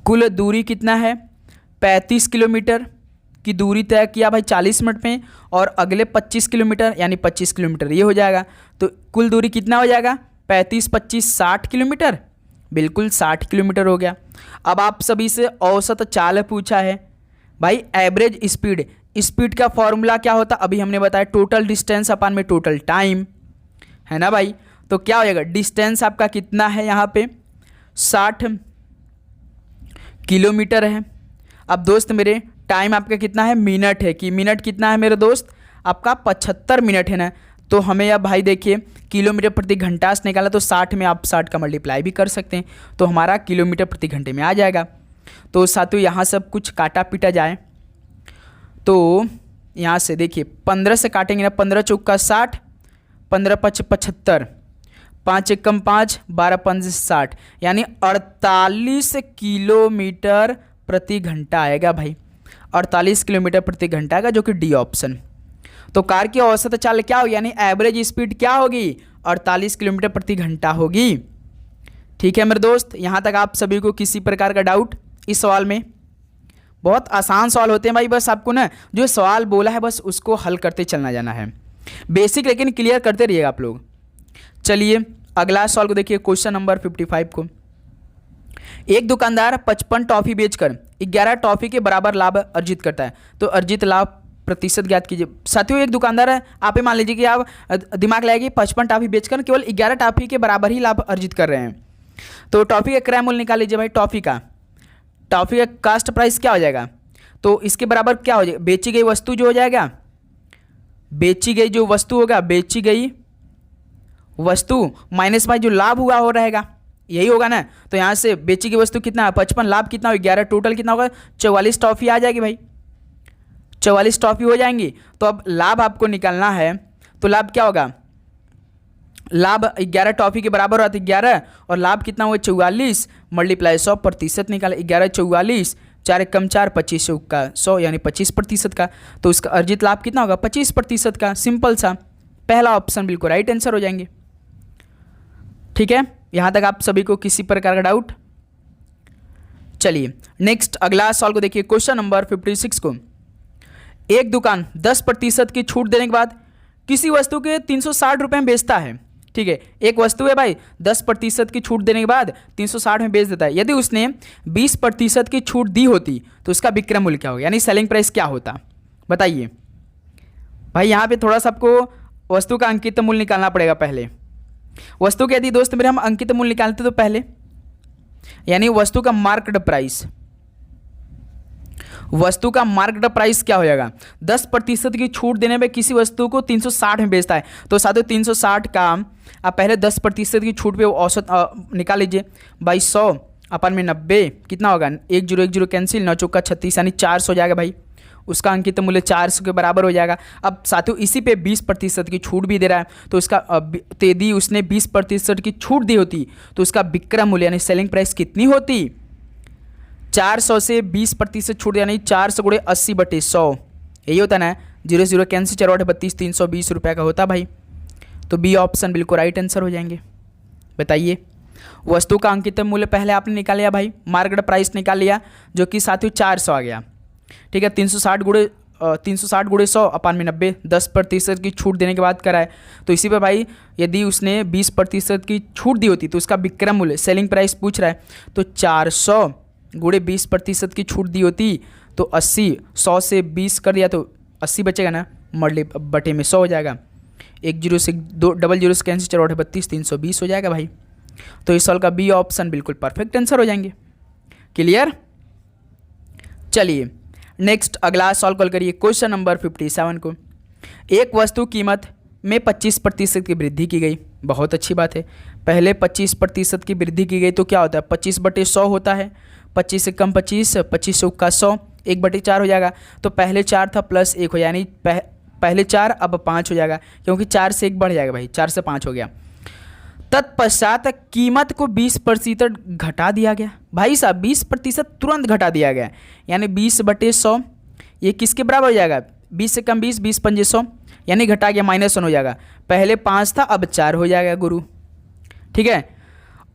कुल दूरी कितना है, 35 किलोमीटर की दूरी तय किया भाई 40 मिनट में, और अगले 25 किलोमीटर यानी 25 किलोमीटर ये हो जाएगा। तो कुल दूरी कितना हो जाएगा, 35 25 60 किलोमीटर, बिल्कुल 60 किलोमीटर हो गया। अब आप सभी से औसत चाल पूछा है भाई, एवरेज स्पीड, स्पीड का फॉर्मूला क्या होता, अभी हमने बताया टोटल डिस्टेंस अपान में टोटल टाइम, है ना भाई। तो क्या हो जाएगा, डिस्टेंस आपका कितना है यहाँ पे 60 किलोमीटर है। अब दोस्त मेरे टाइम आपका कितना है, मिनट है, कि मिनट कितना है मेरे दोस्त आपका 75 मिनट है ना। तो हमें अब भाई देखिए किलोमीटर प्रति घंटा से निकाला, तो 60 में आप 60 का मल्टीप्लाई भी कर सकते हैं, तो हमारा किलोमीटर प्रति घंटे में आ जाएगा। तो साथियों यहाँ सब कुछ काटा पीटा जाए तो यहाँ से देखिए 15 से काटेंगे ना, 15 चौका 60, 15 5 75, 5 एकम 5, 12 5 60, यानी 48 किलोमीटर प्रति घंटा आएगा भाई। 48 किलोमीटर प्रति घंटा आएगा, जो कि डी ऑप्शन। तो कार की औसत चाल क्या होगी, यानी एवरेज स्पीड क्या होगी, 48 किलोमीटर प्रति घंटा होगी। ठीक है मेरे दोस्त, यहाँ तक आप सभी को किसी प्रकार का डाउट इस सवाल में? बहुत आसान सवाल होते हैं भाई, बस आपको ना जो सवाल बोला है बस उसको हल करते चलना जाना है, बेसिक लेकिन क्लियर करते रहिएगा आप लोग। चलिए अगला सवाल को देखिए, क्वेश्चन नंबर 55 को। एक दुकानदार 55 टॉफी बेचकर 11 टॉफी के बराबर लाभ अर्जित करता है, तो अर्जित लाभ प्रतिशत ज्ञात कीजिए। साथियों एक दुकानदार है, आप ही मान लीजिए कि आप दिमाग लगाइए 55 टॉफी बेचकर केवल 11 टॉफी के बराबर ही लाभ अर्जित कर रहे हैं। तो टॉफी का क्रय मूल्य निकाल लीजिए भाई। टॉफी का कास्ट प्राइस क्या हो जाएगा, तो इसके बराबर क्या हो जाएगा, बेची गई वस्तु जो हो जाएगा, बेची गई जो वस्तु होगा, बेची गई वस्तु माइनस भाई जो लाभ हुआ हो रहेगा, यही होगा ना। तो यहाँ से बेची गई वस्तु कितना है 55, लाभ कितना हो 11, टोटल कितना होगा 44 टॉफी आ जाएगी भाई, 44 टॉफी हो जाएंगी। तो अब लाभ आपको निकालना है, तो लाभ क्या होगा, लाभ 11 टॉफी के बराबर होता है 11, और लाभ कितना हुआ 44, मल्टीप्लाई 100% निकाला, 11 44, 4 एकम 4, 25 का 100 यानी 25% का। तो उसका अर्जित लाभ कितना होगा 25% का। सिंपल सा, पहला ऑप्शन बिल्कुल राइट आंसर हो जाएंगे। ठीक है, यहाँ तक आप सभी को किसी प्रकार का डाउट? चलिए नेक्स्ट अगला सवाल को देखिए, क्वेश्चन नंबर 56 को। एक दुकान 10% की छूट देने के बाद किसी वस्तु के 360 रुपये में बेचता है। ठीक है, एक वस्तु है भाई 10% की छूट देने के बाद 360 में बेच देता है। यदि उसने 20% की छूट दी होती तो उसका विक्रय मूल्य क्या होगा, यानी सेलिंग प्राइस क्या होता, बताइए भाई। यहाँ पे थोड़ा सा आपको वस्तु का अंकित मूल्य निकालना पड़ेगा पहले। वस्तु के यदि दोस्त मेरे हम अंकित मूल्य निकालते तो पहले, यानी वस्तु का मार्केट प्राइस, वस्तु का मार्केट प्राइस क्या हो जाएगा, 10% की छूट देने पे किसी वस्तु को 360 में बेचता है। तो साथियों 360 का आप पहले 10% की छूट पे औसत निकाल लीजिए भाई। 100 अपन में 90 कितना होगा, 1 0 1 0 कैंसिल, 9 चौका 36 यानी 400 हो जाएगा भाई। उसका अंकित मूल्य 400 के बराबर हो जाएगा। अब साथियों इसी पे 20% की छूट भी दे रहा है, तो उसका तो यदि उसने 20% की छूट दी होती तो उसका विक्रय मूल्य यानी सेलिंग प्राइस कितनी होती? 400 से 20% छूट यानी 400 गुणे 80/100, यही होता ना, 0 कैंसिल 4 32 320 रुपये का होता भाई। तो बी ऑप्शन बिल्कुल राइट आंसर हो जाएंगे। बताइए, वस्तु का अंकित मूल्य पहले आपने निकाल लिया भाई, मार्केट प्राइस निकाल लिया जो कि साथियों 400 आ गया, ठीक है। 360 गुणे 100 अपान में 90, 10% की छूट देने के बाद कराए। तो इसी पे भाई यदि उसने 20% की छूट दी होती तो उसका विक्रय मूल्य सेलिंग प्राइस पूछ रहा है, तो 400 गुणे 20% की छूट दी होती तो 80, 100 से 20 कर दिया तो 80 बचेगा ना, मल्टी बटे में 100 हो जाएगा। 10 से 2 डबल 0 से कैंसिल 4 32 320 हो जाएगा भाई। तो इस सवाल का बी ऑप्शन बिल्कुल परफेक्ट आंसर हो जाएंगे। क्लियर? चलिए नेक्स्ट अगला सॉल्व कॉल करिए क्वेश्चन नंबर 57 को। एक वस्तु कीमत में 25% की वृद्धि की गई, बहुत अच्छी बात है। पहले 25% की वृद्धि की गई तो क्या होता है, 25/100 होता है। 25 से कम 25, 25 से का 100, 1/4 हो जाएगा। तो पहले 4 था प्लस 1 हो, यानी पहले 4 अब 5 हो जाएगा, क्योंकि 4 से 1 बढ़ जाएगा भाई, 4 से 5 हो गया। तत्पश्चात कीमत को 20% घटा दिया गया। भाई साहब 20% तुरंत घटा दिया गया, यानी 20/100 ये किसके बराबर हो जाएगा, 20 से कम 20, 20 पंजे 100, यानी घटा गया -1 हो जाएगा। पहले 5 था अब 4 हो जाएगा गुरु, ठीक है।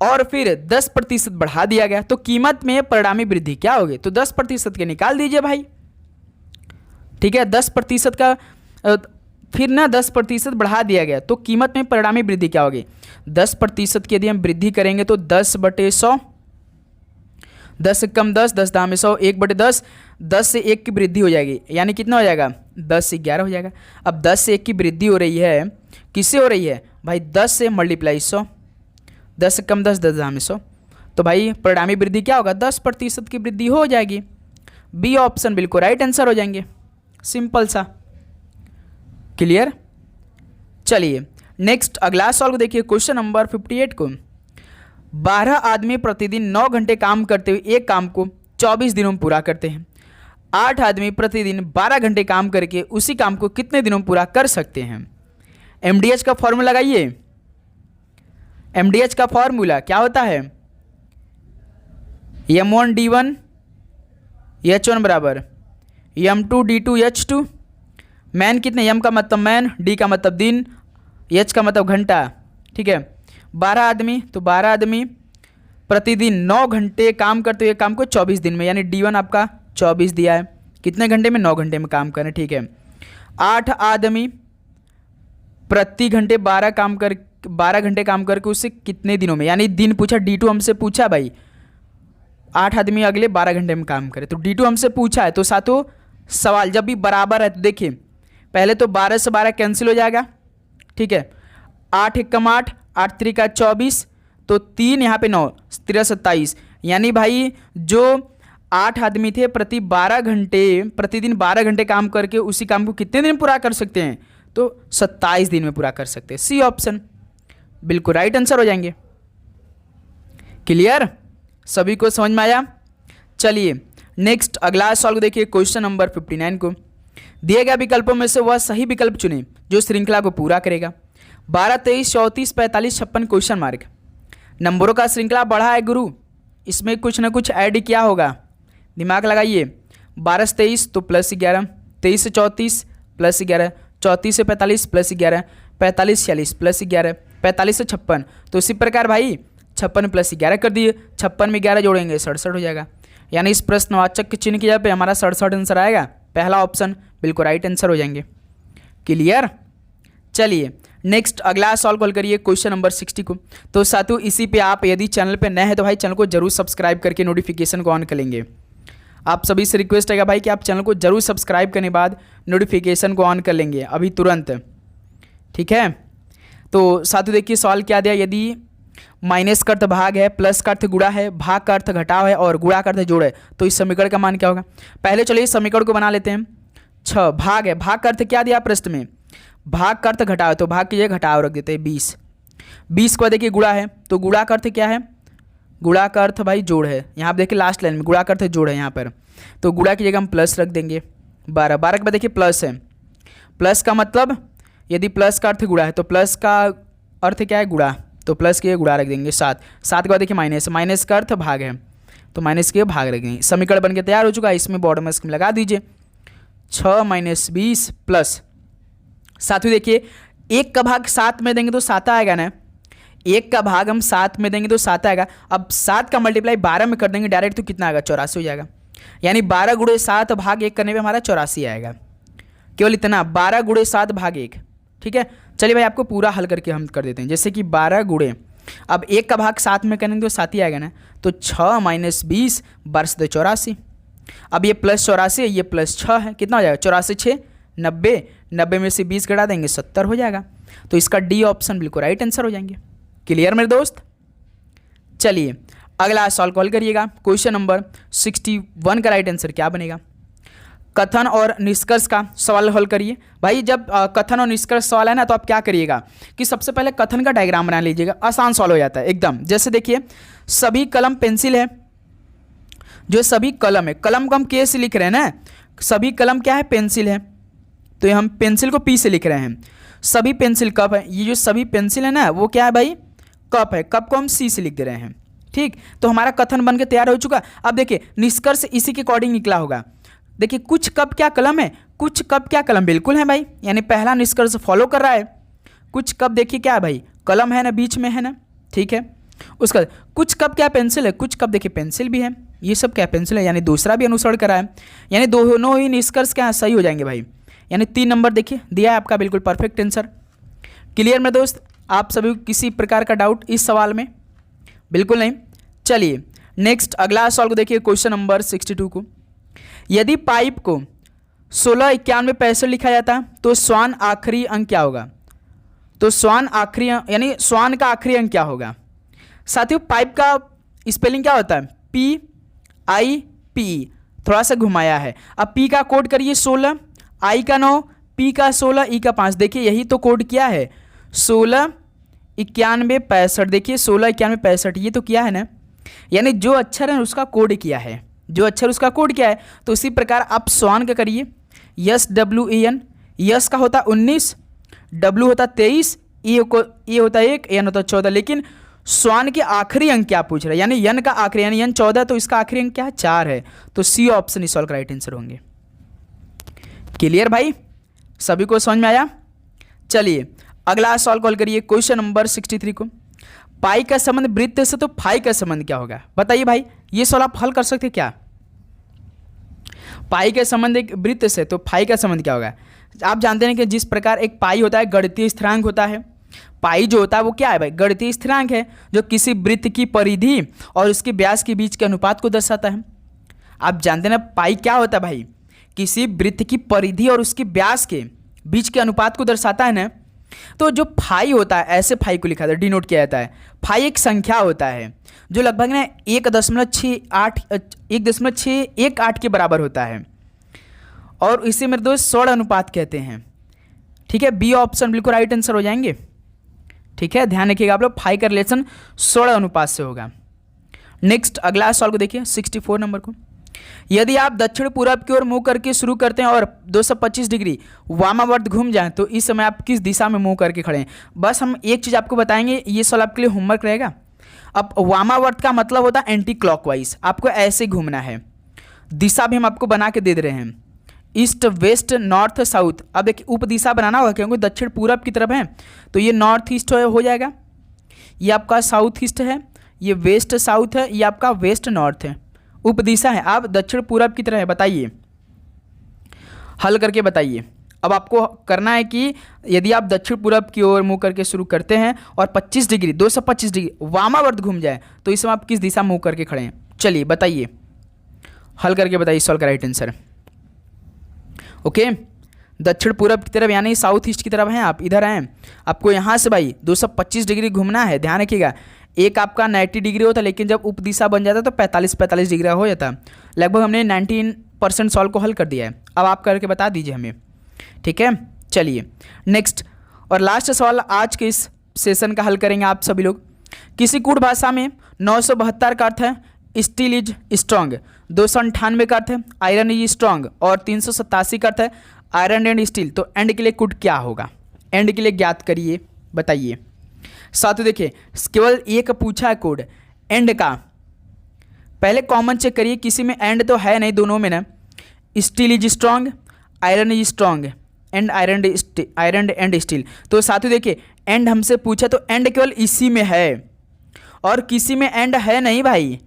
और फिर 10% बढ़ा दिया गया, तो कीमत में परिणामी वृद्धि क्या होगी, तो 10% के निकाल दीजिए भाई, ठीक है। 10% का फिर ना 10% बढ़ा दिया गया तो कीमत में परिणामी वृद्धि क्या होगी, 10% की यदि हम वृद्धि करेंगे तो 10/100, 10 से कम 10, 10 दाम में 100, 1/10, 10 से 1 की वृद्धि हो जाएगी, यानी कितना हो जाएगा, 10 से 11 हो जाएगा। अब 10 से 1 की वृद्धि हो रही है, किससे हो रही है भाई, 10 से मल्टीप्लाई 100, 10 से कम 10, 10 दाम में 100, तो भाई परिणामी वृद्धि क्या होगा, 10% की वृद्धि हो जाएगी। बी ऑप्शन बिल्कुल राइट आंसर हो जाएंगे, सिंपल सा। क्लियर? चलिए नेक्स्ट अगला सॉल्व देखिए क्वेश्चन नंबर 58 को। 12 आदमी प्रतिदिन 9 घंटे काम करते हुए एक काम को 24 दिनों में पूरा करते हैं। 8 आदमी प्रतिदिन 12 घंटे काम करके उसी काम को कितने दिनों में पूरा कर सकते हैं? एमडीएच का फॉर्मूला लगाइए। एमडीएच का फॉर्मूला क्या होता है, M1D1 H1 बराबर M2D2 H2। मैन कितने, एम का मतलब मैन, डी का मतलब दिन, एच का मतलब घंटा, ठीक है। 12 आदमी, तो 12 आदमी प्रतिदिन 9 घंटे काम करते हुए काम को 24 दिन में, यानी D1 आपका 24 दिया है, कितने घंटे में, 9 घंटे में काम करें, ठीक है। 8 आदमी प्रति घंटे 12 घंटे काम करके उससे कितने दिनों में, यानी दिन पूछा, D2 हमसे पूछा भाई, 8 आदमी अगले 12 घंटे में काम करे, तो D2 हमसे पूछा है। तो साथों सवाल जब भी बराबर है तो देखिए पहले तो 12 से 12 कैंसिल हो जाएगा, ठीक है। 8 एक कम 8, 8 3 का 24, तो 3 यहाँ पे 9, 13 27, यानी भाई जो 8 आदमी थे प्रतिदिन 12 घंटे काम करके उसी काम को कितने दिन पूरा कर सकते हैं, तो 27 दिन में पूरा कर सकते हैं। सी ऑप्शन बिल्कुल राइट आंसर हो जाएंगे। क्लियर? सभी को समझ में आया? चलिए नेक्स्ट अगला सॉल्व देखिए क्वेश्चन नंबर 59 को। दिए गए विकल्पों में से वह सही विकल्प चुने जो श्रृंखला को पूरा करेगा। 12 23 34 45 56 क्वेश्चन मार्क। नंबरों का श्रृंखला बढ़ा है गुरु, इसमें कुछ ना कुछ ऐड किया होगा, दिमाग लगाइए। 12 से 23 तो +11, 23 से 34 +11, 34 से 45 +11, 45 से 46 +11, 45 से 56, तो इसी प्रकार भाई 56 + 11 कर दिए, 56 में 11 जोड़ेंगे 67 हो जाएगा, यानी इस प्रश्नवाचक के चिन्ह की जगह पे हमारा 67 आंसर आएगा। पहला ऑप्शन बिल्कुल राइट आंसर हो जाएंगे। क्लियर? चलिए नेक्स्ट अगला सॉल्व कॉल करिए क्वेश्चन नंबर 60 को। तो साथियों इसी पे आप यदि चैनल पे नए हैं तो भाई चैनल को जरूर सब्सक्राइब करके नोटिफिकेशन को ऑन कर लेंगे। आप सभी से रिक्वेस्ट है भाई कि आप चैनल को जरूर सब्सक्राइब करने के बाद नोटिफिकेशन को ऑन कर लेंगे अभी तुरंत, ठीक है। तो साथियों देखिए सवाल क्या दिया, यदि माइनस का अर्थ भाग है, प्लस का अर्थ गुणा है, भाग का अर्थ घटाव है और गुणा का अर्थ जोड़ है, तो इस समीकरण का मान क्या होगा? पहले चलिए इस समीकरण को बना लेते हैं। 6 भाग है, भाग का अर्थ क्या दिया प्रश्न में, भाग का अर्थ घटाव है, तो भाग की जगह घटाव रख देते हैं 20। 20 को देखिए गुणा है, तो गुणा का अर्थ क्या है, गुणा का अर्थ भाई जोड़ है, यहाँ पर देखिए लास्ट लाइन में गुणा का अर्थ जोड़ है यहाँ पर, तो गुणा की जगह हम प्लस रख देंगे, 12, 12 के बाद देखिए प्लस है, प्लस का मतलब यदि प्लस का अर्थ गुणा है तो प्लस का अर्थ क्या है, गुणा, तो प्लस के गुणा रख देंगे। 7, 7 के बाद देखिए माइनस, माइनस का अर्थ भाग है तो माइनस के भाग रख देंगे। समीकरण बन के तैयार हो चुका है, इसमें बॉर्डर में स्कीम लगा दीजिए। 6 - 20 प्लस, साथ ही देखिए 1 का भाग 7 में देंगे तो 7 आएगा ना, 1 का भाग हम 7 में देंगे तो 7 आएगा। अब 7 का मल्टीप्लाई 12 में कर देंगे डायरेक्ट तो कितना आएगा, 84 हो जाएगा। यानी 12 × 7 भाग 1 करने पे हमारा 84 आएगा, केवल इतना, 12 × 7 भाग 1। ठीक है, चलिए भाई आपको पूरा हल करके हम कर देते हैं। जैसे कि 12 × अब 1 का भाग 7 में करेंगे तो 7 ही आएगा ना, तो 6 - 20 12 से 84। अब ये प्लस 84 है, ये प्लस 6 है, कितना हो जाएगा, 84 6 90, 90 में से 20 घटा देंगे 70 हो जाएगा। तो इसका डी ऑप्शन बिल्कुल राइट आंसर हो जाएंगे। क्लियर मेरे दोस्त। चलिए अगला सॉल्व कॉल करिएगा। क्वेश्चन नंबर 61 का राइट आंसर क्या बनेगा। कथन और निष्कर्ष का सवाल हल करिए। भाई जब कथन और निष्कर्ष सवाल है ना तो आप क्या करिएगा कि सबसे पहले कथन का डायग्राम बना लीजिएगा, आसान सॉल्व हो जाता है एकदम। जैसे देखिए सभी कलम पेंसिल है, जो सभी कलम है, कलम को हम के से लिख रहे हैं ना, सभी कलम क्या है, पेंसिल है, तो हम पेंसिल को पी से लिख रहे हैं। सभी पेंसिल कप है, ये जो सभी पेंसिल है ना वो क्या है भाई, कप है, कप को हम सी से लिख दे रहे हैं। ठीक, तो हमारा कथन बन के तैयार हो चुका। अब देखिए निष्कर्ष इसी के अकॉर्डिंग निकला होगा। देखिए कुछ कप क्या कलम है, कुछ कप क्या कलम, बिल्कुल है भाई, यानी पहला निष्कर्ष फॉलो कर रहा है। कुछ कप देखिए क्या है भाई, कलम है ना, बीच में है ना, ठीक है। उसका कुछ कप क्या पेंसिल है, कुछ कप देखिए पेंसिल भी है, ये सब क्या पेंसिल है, यानी दूसरा भी अनुसरण करा है, यानी दोनों ही निष्कर्ष क्या सही हो जाएंगे भाई। यानी 3 नंबर देखिए दिया है आपका, बिल्कुल परफेक्ट आंसर। क्लियर मेरे दोस्त, आप सभी को किसी प्रकार का डाउट इस सवाल में, बिल्कुल नहीं। चलिए नेक्स्ट अगला सवाल को देखिए, क्वेश्चन नंबर 62 को। यदि पाइप को 16 91 पैसे लिखा जाता तो स्वान आखिरी अंक क्या होगा। तो स्वान आखिरी यानी स्वान का आखिरी अंक क्या होगा। साथियों पाइप का स्पेलिंग क्या होता है, PIP, थोड़ा सा घुमाया है। अब P का कोड करिए 16, I का 9, P का 16, E का 5। देखिए यही तो कोड किया है 16 91 65। देखिए 16 91 65 ये तो किया है ना, यानी जो अक्षर है उसका कोड किया है, जो अक्षर उसका कोड क्या है। तो इसी प्रकार आप स्वान का करिए, SWAN, यस का होता 19, W होता 23, E होता 1, N होता 14। लेकिन स्वान के आखिरी अंक क्या पूछ रहा है, यानी यन का आखिरी, यानी यन 14, तो इसका आखिरी अंक क्या है, 4 है। तो सी ऑप्शन इस सॉल्व का राइट आंसर होंगे। क्लियर भाई, सभी को समझ में आया। चलिए अगला सॉल्व कॉल करिए, क्वेश्चन नंबर 63 को। पाई का संबंध वृत्त से तो फाई का संबंध क्या होगा, बताइए भाई, ये सवाल आप हल कर सकते क्या। पाई का संबंध एक वृत्त से तो फाई का संबंध क्या होगा। आप जानते हैं कि जिस प्रकार एक पाई होता है गणितीय स्थिरांक होता है, पाई जो होता है वो क्या है भाई, गणितीय स्थिरांक है जो किसी वृत्त की परिधि और उसके व्यास के बीच के अनुपात को दर्शाता है। आप जानते हैं ना पाई क्या होता है भाई, किसी वृत्त की परिधि और उसके व्यास के बीच के अनुपात को दर्शाता है ना। तो जो फाई होता है, ऐसे फाई को लिखा जाता है, डिनोट किया जाता है। फाई एक संख्या होता है जो लगभग ना 1.618 के बराबर होता है, और इसे मेरे दोस्त सौड़ अनुपात कहते हैं। ठीक है, बी ऑप्शन बिल्कुल राइट आंसर हो जाएंगे। ठीक है, ध्यान रखिएगा आप लोग, फाई का रिलेशन सौड़ अनुपात से होगा। नेक्स्ट अगला सवाल को देखिए 64 नंबर को। यदि आप दक्षिण पूर्व की ओर मुंह करके शुरू करते हैं और 225 डिग्री वामावर्त घूम जाएं तो इस समय आप किस दिशा में मुंह करके खड़े हैं। बस हम एक चीज़ आपको बताएंगे, ये सवाल आपके लिए होमवर्क रहेगा। अब वामावर्त का मतलब होता है एंटी क्लॉकवाइज, आपको ऐसे घूमना है। दिशा भी हम आपको बना के दे रहे हैं, ईस्ट वेस्ट नॉर्थ साउथ। अब देखिए उप दिशा बनाना होगा क्योंकि दक्षिण पूरब की तरफ है, तो ये नॉर्थ ईस्ट हो जाएगा, ये आपका साउथ ईस्ट है, ये वेस्ट साउथ है, ये आपका वेस्ट नॉर्थ है। उप दिशा है, आप दक्षिण पूरब की तरह है। बताइए, हल करके बताइए। अब आपको करना है कि यदि आप दक्षिण पूरब की ओर मुंह करके शुरू करते हैं और 25 डिग्री 225 डिग्री वामावर्त घूम जाए तो इस समय आप किस दिशा में मुंह करके खड़े हैं। चलिए बताइए, हल करके बताइए सॉल्व का राइट आंसर। ओके, दक्षिण पूरब की तरफ यानी साउथ ईस्ट की तरफ हैं आप, इधर हैं। आपको यहाँ से भाई 225 डिग्री घूमना है। ध्यान रखिएगा, एक आपका 90 डिग्री होता, लेकिन जब उप दिशा बन जाता तो 45 डिग्री हो जाता। लगभग हमने 19% सॉल्व को हल कर दिया है। अब आप करके बता दीजिए हमें, ठीक है। चलिए नेक्स्ट और लास्ट सवाल आज के इस सेशन का हल करेंगे आप सभी लोग। किसी कूट भाषा में 972 का अर्थ है स्टील इज स्ट्रॉन्ग 298 का अर्थ है आयरन इज स्ट्रॉन्ग और 387 का अर्थ है आयरन एंड स्टील। तो एंड के लिए कोड क्या होगा, एंड के लिए ज्ञात करिए, बताइए। साथ ही देखिए केवल एक पूछा है कोड एंड का, पहले कॉमन चेक करिए, किसी में एंड तो है नहीं दोनों में ना। Steel is strong, iron is strong and iron and steel. तो साथियों देखिए एंड हमसे पूछा तो एंड केवल इसी में है और किसी में एंड है नहीं भाई।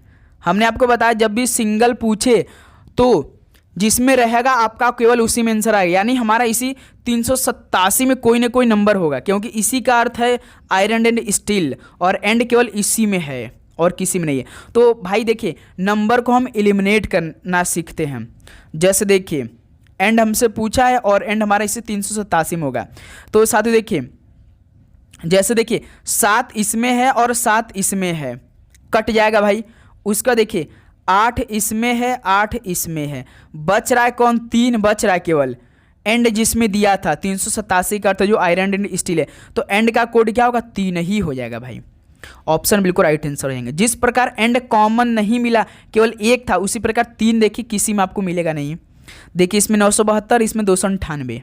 हमने आपको बताया जब भी सिंगल पूछे तो जिसमें रहेगा आपका केवल उसी में आंसर आएगा, यानी हमारा इसी 387 में कोई ना कोई नंबर होगा, क्योंकि इसी का अर्थ है आयरन एंड स्टील और एंड केवल इसी में है और किसी में नहीं है। तो भाई देखिए नंबर को हम एलिमिनेट करना सीखते हैं। जैसे देखिए एंड हमसे पूछा है और एंड हमारा इसी 387 में होगा। तो साथ देखिए जैसे देखिए 7 इसमें है और 7 इसमें है, कट जाएगा भाई। उसका देखिए 8 इसमें है 8 इसमें है, बच रहा है कौन, 3 बच रहा है केवल। एंड जिसमें दिया था 387 का अर्थ जो आयरन एंड स्टील है, तो एंड का कोड क्या होगा, 3 ही हो जाएगा भाई। ऑप्शन बिल्कुल राइट आंसर हो जाएंगे। जिस प्रकार एंड कॉमन नहीं मिला, केवल एक था, उसी प्रकार 3 देखिए किसी में आपको मिलेगा नहीं। देखिए इसमें 972, इसमें 298।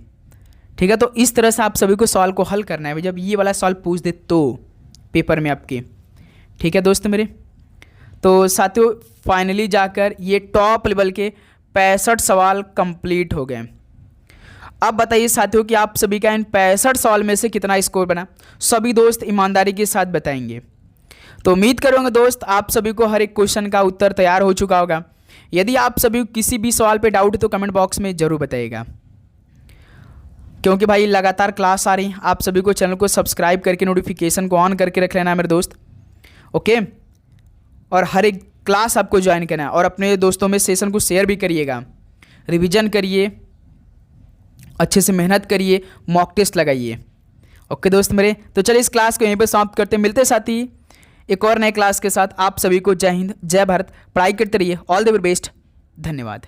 ठीक है, तो इस तरह से आप सभी को सवाल को हल करना है जब ये वाला सवाल पूछ दे तो पेपर में आपके। ठीक है दोस्त मेरे, तो साथियों फाइनली जाकर ये टॉप लेवल के 65 सवाल कंप्लीट हो गए। अब बताइए साथियों कि आप सभी का इन 65 सवाल में से कितना स्कोर बना, सभी दोस्त ईमानदारी के साथ बताएंगे। तो उम्मीद करूँगा दोस्त आप सभी को हर एक क्वेश्चन का उत्तर तैयार हो चुका होगा। यदि आप सभी को किसी भी सवाल पे डाउट है तो कमेंट बॉक्स में ज़रूर बताइएगा, क्योंकि भाई लगातार क्लास आ रही है। आप सभी को चैनल को सब्सक्राइब करके नोटिफिकेशन को ऑन करके रख लेना है मेरे दोस्त, ओके। और हर एक क्लास आपको ज्वाइन करना है और अपने दोस्तों में सेशन को शेयर भी करिएगा, रिवीजन करिए, अच्छे से मेहनत करिए, मॉक टेस्ट लगाइए। ओके दोस्त मेरे, तो चलिए इस क्लास को यहीं पर समाप्त करते हैं। मिलते साथ ही एक और नए क्लास के साथ। आप सभी को जय हिंद, जय भारत, पढ़ाई करते रहिए, ऑल द वेरी बेस्ट, धन्यवाद।